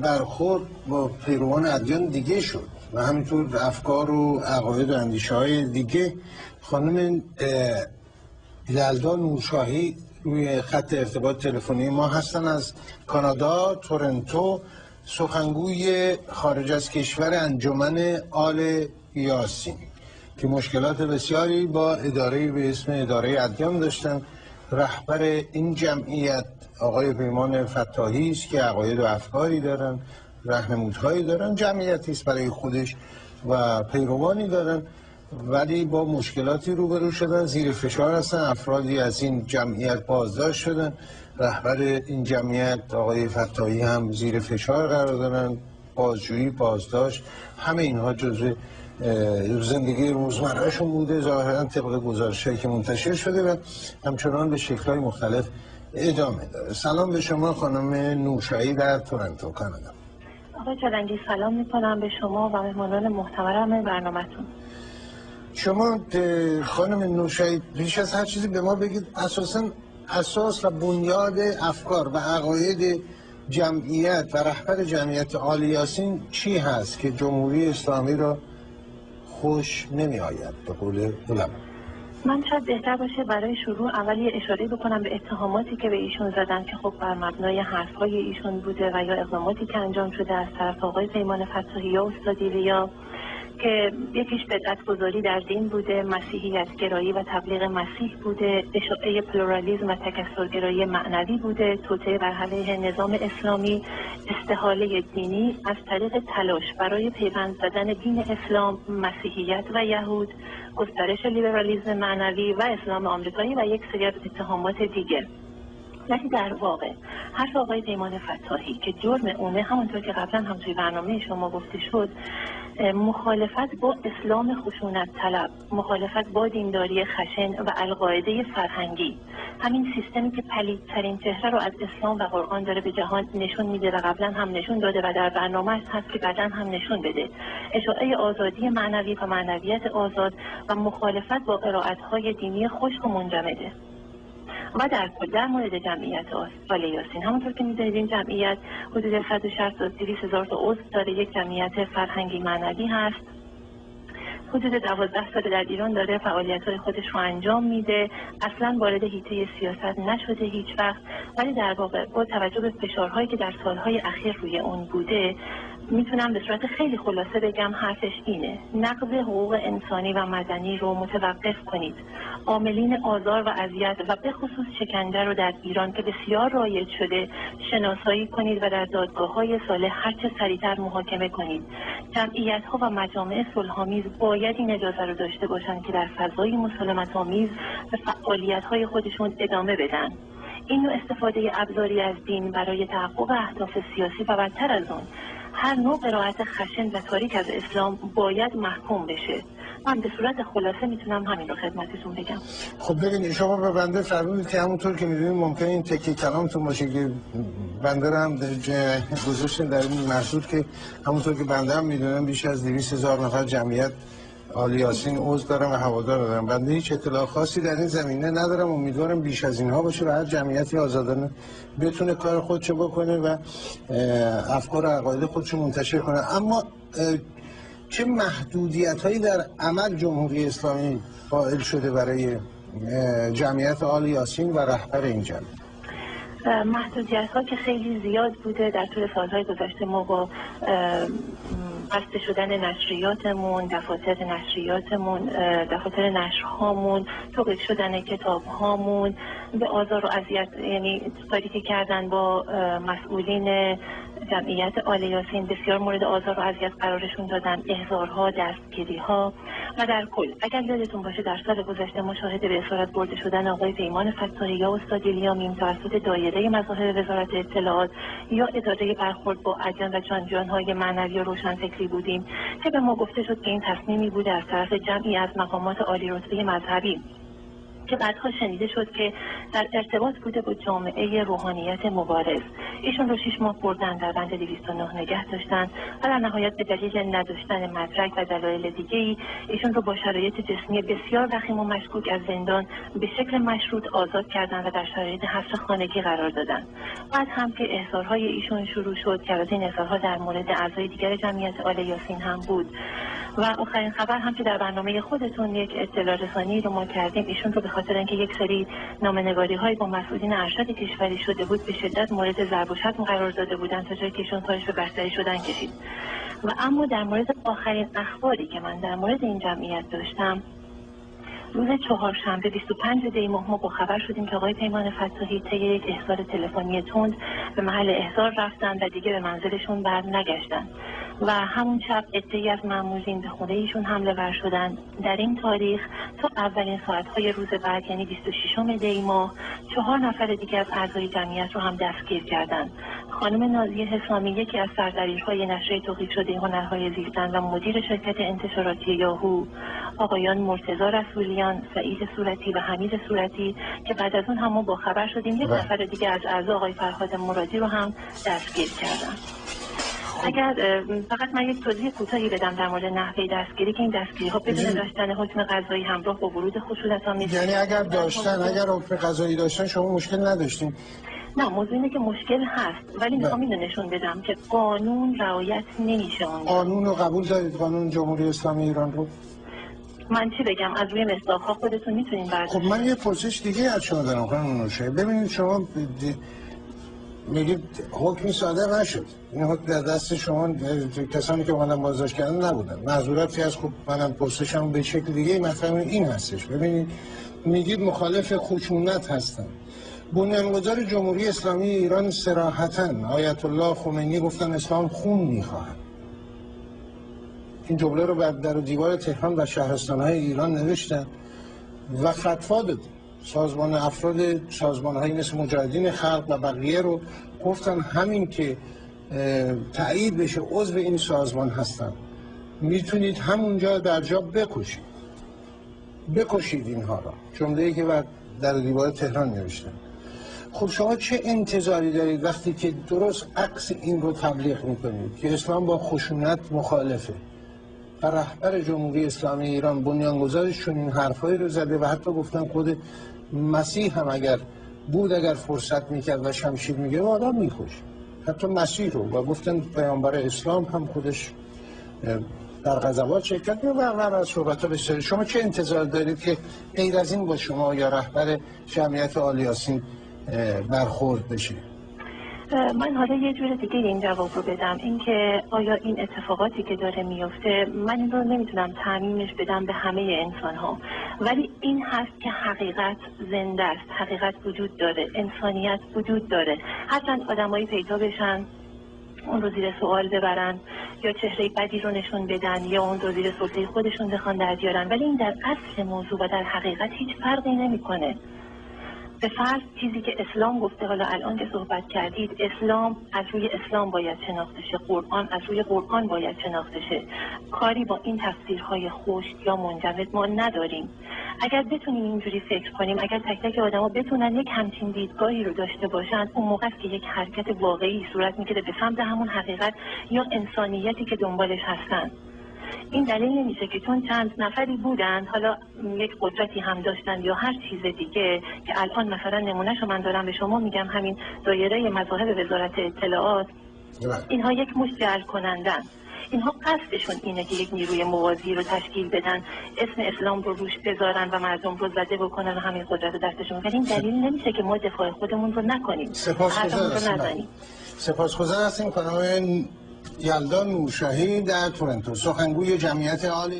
برخورد با پیروان ادیان دیگه شد و همینطور افکار و عقاید و اندیشه های دیگه. خانم یلدا نورشاهی روی خط ارتباط تلفنی ما هستن از کانادا، تورنتو، سخنگوی خارج از کشور انجمن آل یاسین که مشکلات بسیاری با اداره به اسم اداره ادیان داشتن. رهبر این جمعیت آقای پیمان فتاحی است که عقاید و افکاری دارن، راهنمودهایی دارن، جمعیتی است برای خودش و پیروانی دارن، ولی با مشکلاتی روبرو شدن، زیر فشار هستن. افرادی از این جمعیت بازداشت شدن. رهبر این جمعیت آقای فتاحی هم زیر فشار قرار دارن، بازجویی، بازداشت، همه اینها جزء زندگی روزمرهشون بوده، ظاهرا طبق گزارش‌هایی که منتشر شده و همچنان به شکل‌های مختلف ادامه داره. سلام به شما خانم نورشاهی در تورنتو، کانادا. آقای چلنگی سلام میکنم به شما و مهمانان محترم برنامه‌تون. شما خانم نورشاهی پیش از هر چیزی به ما بگید اساس و بنیاد افکار و عقاید جمعیت و رهبر جمعیت آل یاسین چی هست که جمهوری اسلامی را خوش نمی آید به قول علما؟ من شاید بهتر باشه برای شروع اول یه اشاره بکنم به اتهاماتی که به ایشون زدن که خب بر مبنای حرفهای ایشون بوده و یا اقداماتی که انجام شده از طرف آقای پیمان فتاحی یا استاد ایلیا که یکیش بدعت‌گذاری در دین بوده، مسیحیت گرایی و تبلیغ مسیح بوده، اشاعه پلورالیسم و تکثرگرایی معنوی بوده، توطئه بر علیه نظام اسلامی، استحاله دینی از طریق تلاش برای پیوند زدن دین اسلام، مسیحیت و یهود، گسترش لیبرالیسم معنوی و اسلام آمریکایی و یک سری از اتهامات دیگر. ولی در واقع حرف آقای پیمان فتاحی که جرم اونه همونطور که قبلا هم توی برنامه شما گفته شد، مخالفت با اسلام خشونت طلب، مخالفت با دینداری خشن و القاعده فرهنگی، همین سیستمی که پلیدترین چهره رو از اسلام و قرآن داره به جهان نشون میده و قبلا هم نشون داده و در برنامه هست که بعدا هم نشون بده، اشاعه آزادی معنوی و معنویت آزاد و مخالفت با قرائت‌های دینی خشک و منجمده. و در کل در مورد جمعیت آل یاسین همونطور که می‌دونید این جمعیت حدود 160 تا 200 هزار تا عضو داره، یک جمعیت فرهنگی معنوی هست، حدود 12 سال در ایران داره فعالیت‌های خودش رو انجام میده، اصلا وارد حیطه سیاست نشده هیچ وقت، ولی در واقع با توجه به فشارهایی که در سالهای اخیر روی اون بوده میتونم به صورت خیلی خلاصه بگم حرفش اینه: نقض حقوق انسانی و مدنی رو متوقف کنید. عاملین آزار و اذیت و به خصوص شکنجه رو در ایران که بسیار رایج شده شناسایی کنید و در دادگاه‌های صالح هرچه سریعتر محاکمه کنید. جمعیت‌ها و مجامع صلح‌آمیز باید این اجازه رو داشته باشند که در فضای مسالمت‌آمیز به فعالیت‌های خودشون ادامه بدن. این نوع استفاده ابزاری از دین برای تحقق اهداف سیاسی و بدتر از اون هر نوع قرائت خشن و تاریک از اسلام باید محکوم بشه. من به صورت خلاصه میتونم همین رو خدمتتون بگم. خب ببینید شما به بنده فرمودید که همونطور که میدونید ممکنه این تکه کلامتون باشه که بنده هم گذاشتن در این محصول که همونطور که بنده هم میدونم بیش از 200,000 نفر جمعیت آل یاسین عضو دارم و هوادار دارم. بنده هیچ اطلاع خاصی در این زمینه ندارم، امیدوارم بیش از اینها باشه و هر جمعیتی آزادانه بتونه کار خودشو بکنه و افکار و عقاید خودشو منتشر کنه. اما چه محدودیت‌هایی در عمل جمهوری اسلامی قائل شده برای جمعیت آل یاسین و رهبر این جمعیت؟ محدودیت‌ها که خیلی زیاد بوده در طول سالهای گذشته. ما با بسته شدن نشریاتمون، دفاتر نشریاتمون، دفاتر نشرهامون، توقیف شدن کتابهامون، به آزار و اذیت، یعنی کاری که کردن با مسئولین جمعیت آل یاسین، بسیار مورد آزار و اذیت قرارشون دادن، احضارها، دستگیری‌ها و در کل اگر یادتون باشه در سال گذشته ما شاهد به اسارت برده شدن آقای پیمان فتاحی یا استاد ایلیا میم توسط دایره مظاهر وزارت اطلاعات یا اداره برخورد با ادیان و جان‌جان‌های معنوی و روشنفکری بودیم که به ما گفته شد که این تصمیمی بوده از طرف جمعی از مقامات عالی رتبه مذهبی که بعدها شنیده شد که در ارتباط بوده با جامعه روحانیت مبارز. ایشون رو 6 ماه بردن در بند 209 نگه داشتن و در نهایت به دلیل نداشتن مدرک و دلایل دیگه‌ای ایشون رو با شرایط جسمی بسیار وخیم و مشکوک از زندان به شکل مشروط آزاد کردن و در شرایط حبس خانگی قرار دادن. بعد هم که احضارهای ایشون شروع شد که از این احضارها در مورد اعضای دیگر جمعیت آل یاسین هم بود و آخرین خبر هم که در برنامه خودتون یک اطلاع رسانی رو ما کردیم، ایشون رو به خاطر اینکه یک سری نامه‌نگاری‌های با مسئولین ارشد کشوری شده بود به شدت مورد ضرب و شتم قرار داده بودن تا جایی که ایشون کارش به بستری شدن کشید. و اما در مورد آخرین اخباری که من در مورد این جمعیت داشتم، روز چهارشنبه 25 دی ماه ما با خبر شدیم که آقای پیمان فتاحی طی یک احضار تلفنی تند به محل احضار رفتن و دیگه به منزلشون بر نگشتن و همون شب عده‌ای از مأمورین به خونه ایشون حمله ور شدن. در این تاریخ تا اولین ساعت‌های روز بعد یعنی 26 دی ماه 4 نفر دیگه از اعضای جمعیت رو هم دستگیر کردند. خانم نازیه حسامی یکی از سردبیرهای نشریه توقیف شده هنرهای زیستن و مدیر شرکت انتشاراتی یاهو، آقایان مرتضی رسولیان، سعید صورتی و حمید صورتی که بعد از اون هم با خبر شدیم یک نفر دیگه از اعضا آقای فرهاد مرادی رو هم دستگیر کردن. اگر فقط من یک توضیح کوتاهی بدم در مورد نحوه دستگیری که این دستگیری ها بدون داشتن حکم قضایی همراه با ورود خشونت‌آمیز، یعنی اگر حکم قضایی داشتن شما مشکل نداشتین؟ نه، موضوع اینه که مشکل هست ولی میخوام اینو نشون بدم که قانون رعایت نمیشه. قانون رو قبول دارید؟ قانون جمهوری اسلامی ایران رو؟ من چی بگم؟ از روی مصداق‌ها خودتون میتونین برداشت. خب من یه پرسش دیگه از شما دارم خانم نورشاهی. ببینید شما میگید حکمی صادر نشد، این حکم در دست شما کسانی که اومدن بازداشت کردن نبودن، معذورتی از. خب منم پرسشم به شکل دیگه مطلب این هستش. ببینید میگید مخالف خشونت هستن. بنیانگذار جمهوری اسلامی ایران صراحتاً آیت الله خمینی گفتن اسلام خون میخواهد. این جمله رو در دیوار تهران و شهرستان‌های ایران نوشتن و فتوا دادن. سازمان‌هایی مثل مجاهدین خلق و بقیه رو گفتن همین که تایید بشه عضو این سازمان هستن میتونید همونجا در جا بکشید اینها را. جمله‌ای که در دیوار تهران نوشتن. خب شما چه انتظاری دارید وقتی که درست عکس این رو تبلیغ میکنید که اسلام با خشونت مخالفه و رهبر جمهوری اسلامی ایران بنیانگذارشون این حرفایی رو زده و حتی گفتن خود مسیح هم اگر فرصت میکرد و شمشیر میگیره آدم میکشه، حتی مسیح رو، و گفتن پیامبر اسلام هم خودش در غزوات شرکت می‌کنه و از صحبت‌ها بسیاری. شما چه انتظار دارید که غیر از این با شما یا رهبر جمعیت آل یاسین برخورد بشه؟ من حالا یه جور دیگه این جواب رو بدم، اینکه آیا این اتفاقاتی که داره میفته من این رو نمیتونم تعمیمش بدم به همه انسان ها، ولی این هست که حقیقت زنده است، حقیقت وجود داره، انسانیت وجود داره. هرچند آدمایی پیدا بشن اون رو زیر سوال ببرن یا چهره بدی رو نشون بدن یا اون رو زیر سلطه خودشون بخوان در بیارن، ولی این در اصل موضوع و در حقیقت هیچ فرقی نمیکنه. به فرض چیزی که اسلام گفته، حالا الان که صحبت کردید، اسلام از روی اسلام باید شناخته شه، قرآن از روی قرآن باید شناخته شه. کاری با این تفسیرهای خشک یا منجمد ما نداریم. اگر بتونیم اینجوری فکر کنیم، اگر تک تک آدما بتونن یک همچین دیدگاهی رو داشته باشن، اون موقع است که یک حرکت واقعی صورت میگیره به سمت همون حقیقت یا انسانیتی که دنبالش هستن. این دلیل نمیشه که چون چند نفری بودن، حالا یک قدرتی هم داشتن یا هر چیز دیگه، که الان مثلا نمونهشو من دارم به شما میگم، همین دایره مذاهب وزارت اطلاعات، اینها یک مشت جعل کنندن. اینها قصدشون اینه که یک نیروی موازی رو تشکیل بدن، اسم اسلام رو روش بذارن و مردم رو زده بکنن و همین قدرت دستشون. ولی این دلیل نمیشه که ما دفاع خودمون رو نکنیم، سپاسگزار هستیم خانم یلدا نورشاهی در تورنتو، سخنگوی جمعیت آل